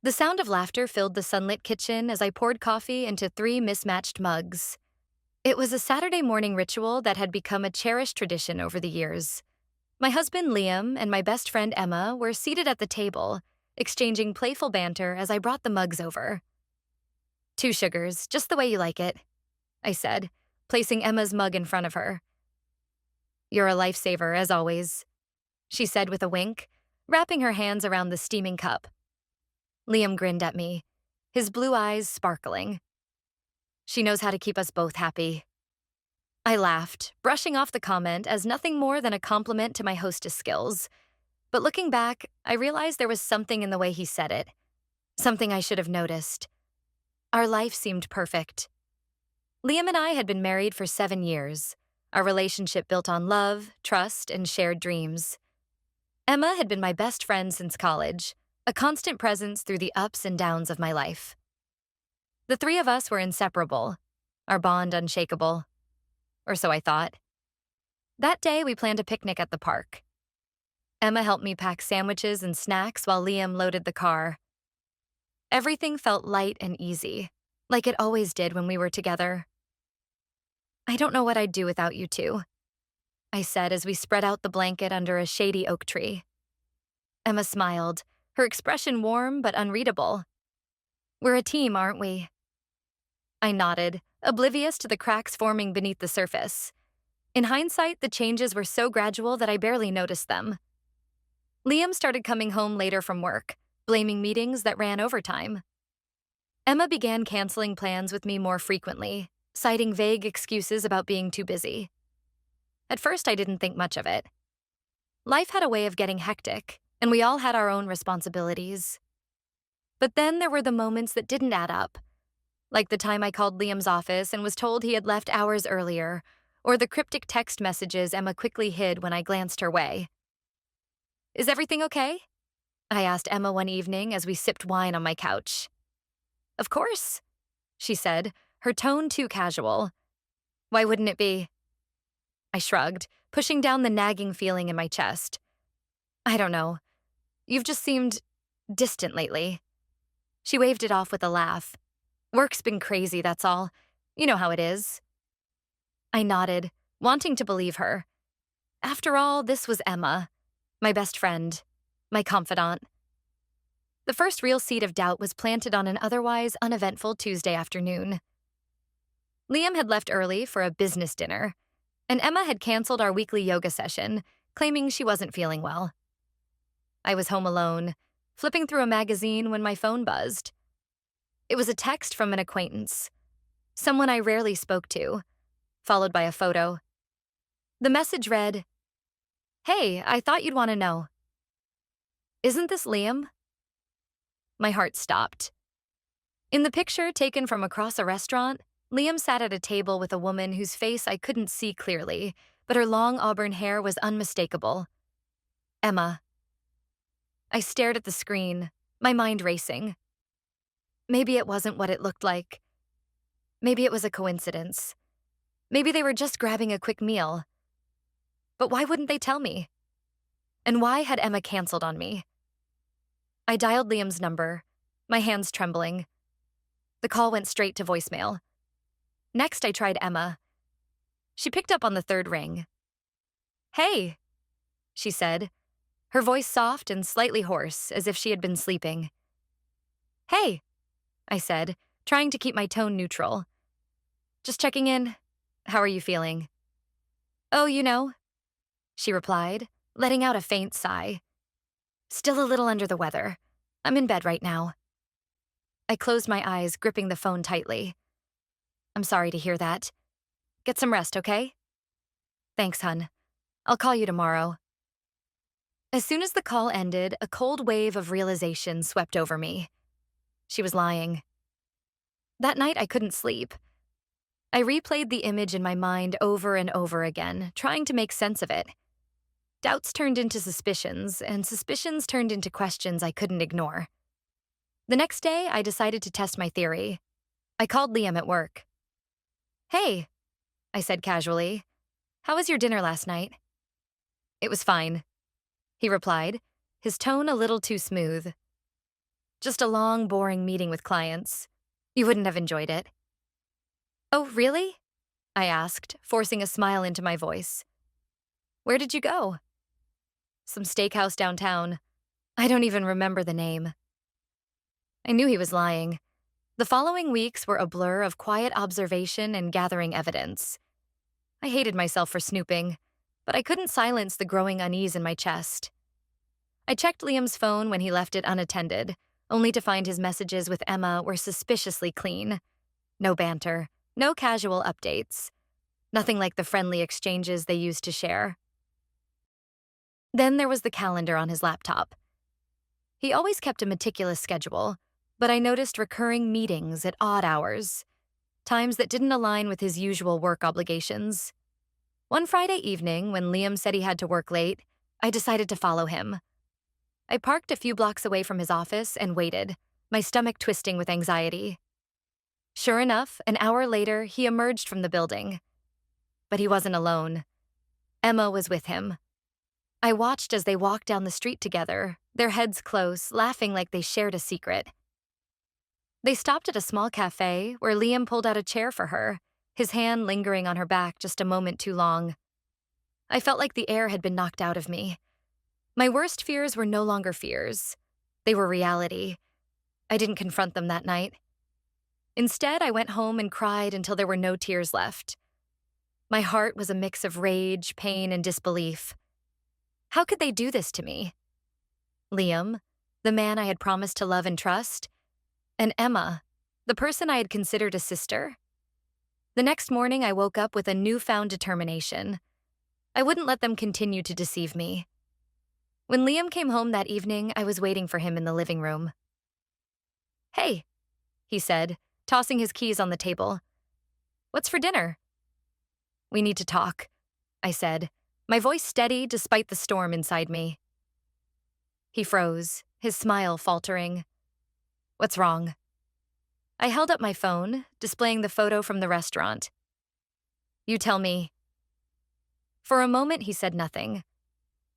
The sound of laughter filled the sunlit kitchen as I poured coffee into three mismatched mugs. It was a Saturday morning ritual that had become a cherished tradition over the years. My husband Liam and my best friend Emma were seated at the table, exchanging playful banter as I brought the mugs over. "Two sugars, just the way you like it," I said, placing Emma's mug in front of her. "You're a lifesaver, as always," she said with a wink, wrapping her hands around the steaming cup. Liam grinned at me, his blue eyes sparkling. "She knows how to keep us both happy." I laughed, brushing off the comment as nothing more than a compliment to my hostess skills. But looking back, I realized there was something in the way he said it, something I should have noticed. Our life seemed perfect. Liam and I had been married for 7 years, our relationship built on love, trust, and shared dreams. Emma had been my best friend since college, a constant presence through the ups and downs of my life. The three of us were inseparable, our bond unshakable. Or so I thought. That day, we planned a picnic at the park. Emma helped me pack sandwiches and snacks while Liam loaded the car. Everything felt light and easy, like it always did when we were together. "I don't know what I'd do without you two," I said as we spread out the blanket under a shady oak tree. Emma smiled, her expression warm but unreadable. "We're a team, aren't we?" I nodded, oblivious to the cracks forming beneath the surface. In hindsight, the changes were so gradual that I barely noticed them. Liam started coming home later from work, blaming meetings that ran overtime. Emma began canceling plans with me more frequently, citing vague excuses about being too busy. At first, I didn't think much of it. Life had a way of getting hectic, and we all had our own responsibilities. But then there were the moments that didn't add up, like the time I called Liam's office and was told he had left hours earlier, or the cryptic text messages Emma quickly hid when I glanced her way. "Is everything okay?" I asked Emma one evening as we sipped wine on my couch. "Of course," she said, her tone too casual. "Why wouldn't it be?" I shrugged, pushing down the nagging feeling in my chest. "I don't know. You've just seemed distant lately." She waved it off with a laugh. "Work's been crazy, that's all. You know how it is." I nodded, wanting to believe her. After all, this was Emma, my best friend, my confidant. The first real seed of doubt was planted on an otherwise uneventful Tuesday afternoon. Liam had left early for a business dinner, and Emma had canceled our weekly yoga session, claiming she wasn't feeling well. I was home alone, flipping through a magazine when my phone buzzed. It was a text from an acquaintance, someone I rarely spoke to, followed by a photo. The message read, "Hey, I thought you'd want to know. Isn't this Liam?" My heart stopped. In the picture taken from across a restaurant, Liam sat at a table with a woman whose face I couldn't see clearly, but her long auburn hair was unmistakable. Emma. I stared at the screen, my mind racing. Maybe it wasn't what it looked like. Maybe it was a coincidence. Maybe they were just grabbing a quick meal. But why wouldn't they tell me? And why had Emma canceled on me? I dialed Liam's number, my hands trembling. The call went straight to voicemail. Next, I tried Emma. She picked up on the third ring. "Hey," she said, her voice soft and slightly hoarse, as if she had been sleeping. "Hey," I said, trying to keep my tone neutral. "Just checking in. How are you feeling?" "Oh, you know," she replied, letting out a faint sigh. "Still a little under the weather. I'm in bed right now." I closed my eyes, gripping the phone tightly. "I'm sorry to hear that. Get some rest, okay?" "Thanks, hun. I'll call you tomorrow." As soon as the call ended, a cold wave of realization swept over me. She was lying. That night, I couldn't sleep. I replayed the image in my mind over and over again, trying to make sense of it. Doubts turned into suspicions, and suspicions turned into questions I couldn't ignore. The next day, I decided to test my theory. I called Liam at work. "Hey," I said casually. "How was your dinner last night?" "It was fine," he replied, his tone a little too smooth. Just a long, boring meeting with clients. You wouldn't have enjoyed it. Oh, really? I asked, forcing a smile into my voice. Where did you go? Some steakhouse downtown. I don't even remember the name. I knew he was lying. The following weeks were a blur of quiet observation and gathering evidence. I hated myself for snooping, but I couldn't silence the growing unease in my chest. I checked Liam's phone when he left it unattended, only to find his messages with Emma were suspiciously clean. No banter, no casual updates. Nothing like the friendly exchanges they used to share. Then there was the calendar on his laptop. He always kept a meticulous schedule, but I noticed recurring meetings at odd hours, times that didn't align with his usual work obligations. One Friday evening, when Liam said he had to work late, I decided to follow him. I parked a few blocks away from his office and waited, my stomach twisting with anxiety. Sure enough, an hour later, he emerged from the building. But he wasn't alone. Emma was with him. I watched as they walked down the street together, their heads close, laughing like they shared a secret. They stopped at a small cafe where Liam pulled out a chair for her, his hand lingering on her back just a moment too long. I felt like the air had been knocked out of me. My worst fears were no longer fears. They were reality. I didn't confront them that night. Instead, I went home and cried until there were no tears left. My heart was a mix of rage, pain, and disbelief. How could they do this to me? Liam, the man I had promised to love and trust, and Emma, the person I had considered a sister. The next morning, I woke up with a newfound determination. I wouldn't let them continue to deceive me. When Liam came home that evening, I was waiting for him in the living room. Hey, he said, tossing his keys on the table. What's for dinner? We need to talk, I said, my voice steady despite the storm inside me. He froze, his smile faltering. What's wrong? I held up my phone, displaying the photo from the restaurant. You tell me. For a moment, he said nothing.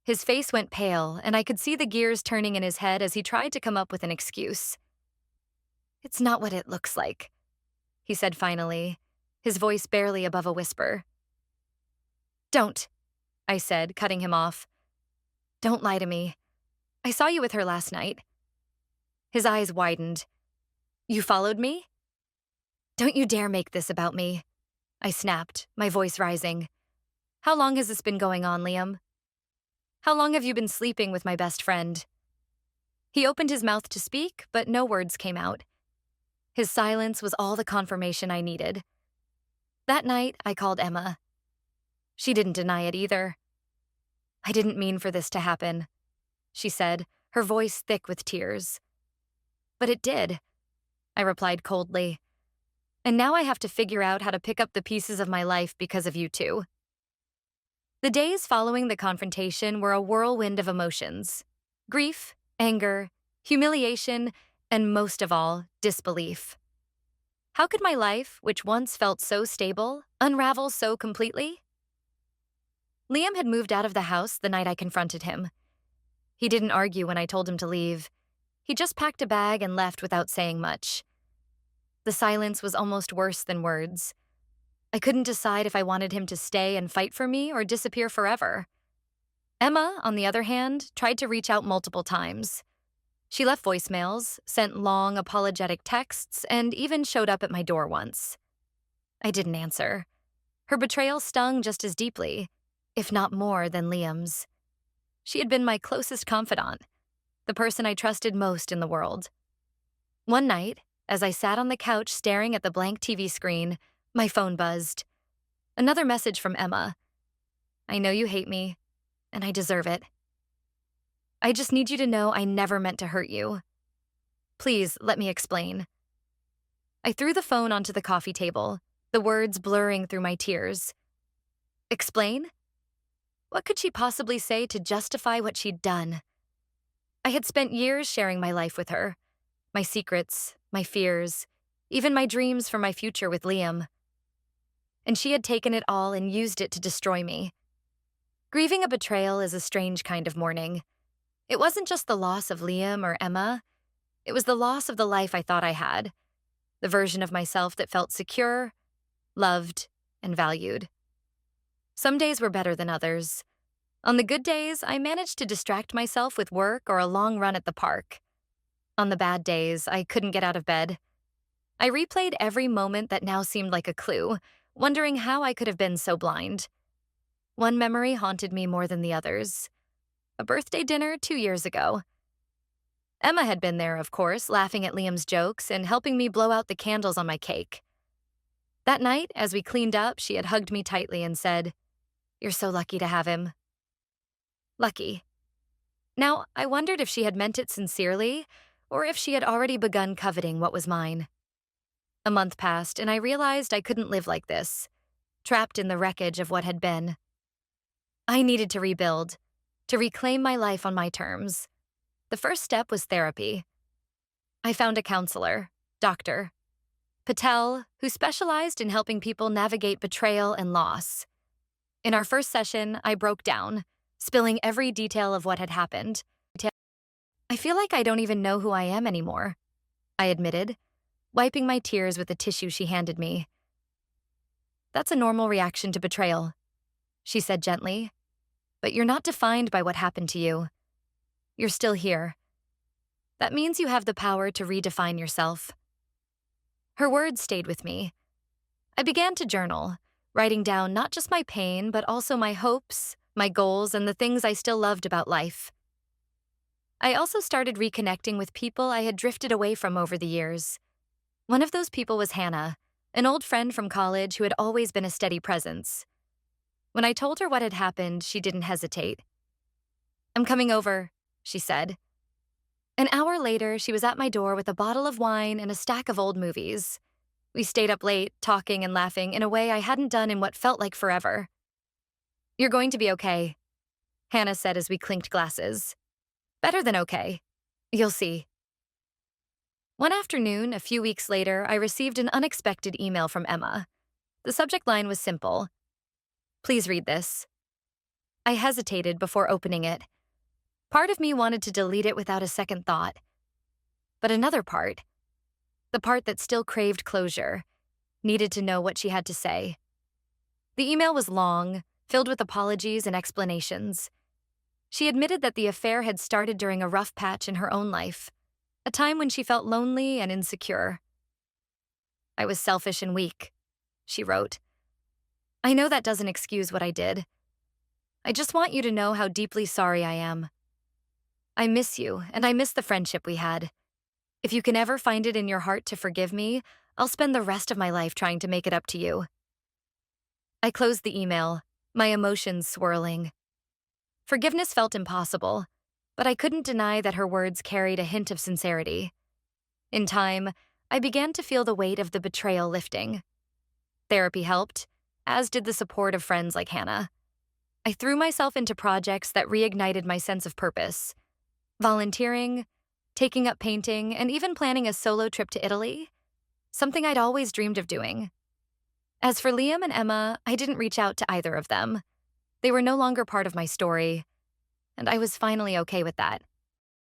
His face went pale, and I could see the gears turning in his head as he tried to come up with an excuse. It's not what it looks like, he said finally, his voice barely above a whisper. Don't, I said, cutting him off. Don't lie to me. I saw you with her last night. His eyes widened. You followed me? Don't you dare make this about me, I snapped, my voice rising. How long has this been going on, Liam? How long have you been sleeping with my best friend? He opened his mouth to speak, but no words came out. His silence was all the confirmation I needed. That night, I called Emma. She didn't deny it either. I didn't mean for this to happen, she said, her voice thick with tears. But it did, I replied coldly. And now I have to figure out how to pick up the pieces of my life because of you two. The days following the confrontation were a whirlwind of emotions. Grief, anger, humiliation, and most of all, disbelief. How could my life, which once felt so stable, unravel so completely? Liam had moved out of the house the night I confronted him. He didn't argue when I told him to leave. He just packed a bag and left without saying much. The silence was almost worse than words. I couldn't decide if I wanted him to stay and fight for me or disappear forever. Emma, on the other hand, tried to reach out multiple times. She left voicemails, sent long, apologetic texts, and even showed up at my door once. I didn't answer. Her betrayal stung just as deeply, if not more than Liam's. She had been my closest confidant, the person I trusted most in the world. One night, as I sat on the couch staring at the blank TV screen, my phone buzzed. Another message from Emma. I know you hate me, and I deserve it. I just need you to know I never meant to hurt you. Please, let me explain. I threw the phone onto the coffee table, the words blurring through my tears. Explain? What could she possibly say to justify what she'd done? I had spent years sharing my life with her, my secrets, my fears, even my dreams for my future with Liam. And she had taken it all and used it to destroy me. Grieving a betrayal is a strange kind of mourning. It wasn't just the loss of Liam or Emma. It was the loss of the life I thought I had, the version of myself that felt secure, loved, and valued. Some days were better than others. On the good days, I managed to distract myself with work or a long run at the park. On the bad days, I couldn't get out of bed. I replayed every moment that now seemed like a clue, wondering how I could have been so blind. One memory haunted me more than the others. A birthday dinner 2 years ago. Emma had been there, of course, laughing at Liam's jokes and helping me blow out the candles on my cake. That night, as we cleaned up, she had hugged me tightly and said, "You're so lucky to have him." Lucky. Now, I wondered if she had meant it sincerely, or if she had already begun coveting what was mine. A month passed, and I realized I couldn't live like this, trapped in the wreckage of what had been. I needed to rebuild, to reclaim my life on my terms. The first step was therapy. I found a counselor, Dr. Patel, who specialized in helping people navigate betrayal and loss. In our first session, I broke down, spilling every detail of what had happened. "I feel like I don't even know who I am anymore," I admitted, wiping my tears with the tissue she handed me. "That's a normal reaction to betrayal," she said gently. "But you're not defined by what happened to you. You're still here. That means you have the power to redefine yourself." Her words stayed with me. I began to journal, writing down not just my pain, but also my hopes, my goals, and the things I still loved about life. I also started reconnecting with people I had drifted away from over the years. One of those people was Hannah, an old friend from college who had always been a steady presence. When I told her what had happened, she didn't hesitate. "I'm coming over," she said. An hour later, she was at my door with a bottle of wine and a stack of old movies. We stayed up late, talking and laughing in a way I hadn't done in what felt like forever. "You're going to be okay," Hannah said as we clinked glasses. "Better than okay. You'll see." One afternoon, a few weeks later, I received an unexpected email from Emma. The subject line was simple: "Please read this." I hesitated before opening it. Part of me wanted to delete it without a second thought. But another part, the part that still craved closure, needed to know what she had to say. The email was long, filled with apologies and explanations. She admitted that the affair had started during a rough patch in her own life, a time when she felt lonely and insecure. "I was selfish and weak," she wrote. "I know that doesn't excuse what I did. I just want you to know how deeply sorry I am. I miss you, and I miss the friendship we had. If you can ever find it in your heart to forgive me, I'll spend the rest of my life trying to make it up to you." I closed the email, my emotions swirling. Forgiveness felt impossible, but I couldn't deny that her words carried a hint of sincerity. In time, I began to feel the weight of the betrayal lifting. Therapy helped, as did the support of friends like Hannah. I threw myself into projects that reignited my sense of purpose. Volunteering, taking up painting, and even planning a solo trip to Italy, something I'd always dreamed of doing. As for Liam and Emma, I didn't reach out to either of them. They were no longer part of my story, and I was finally okay with that.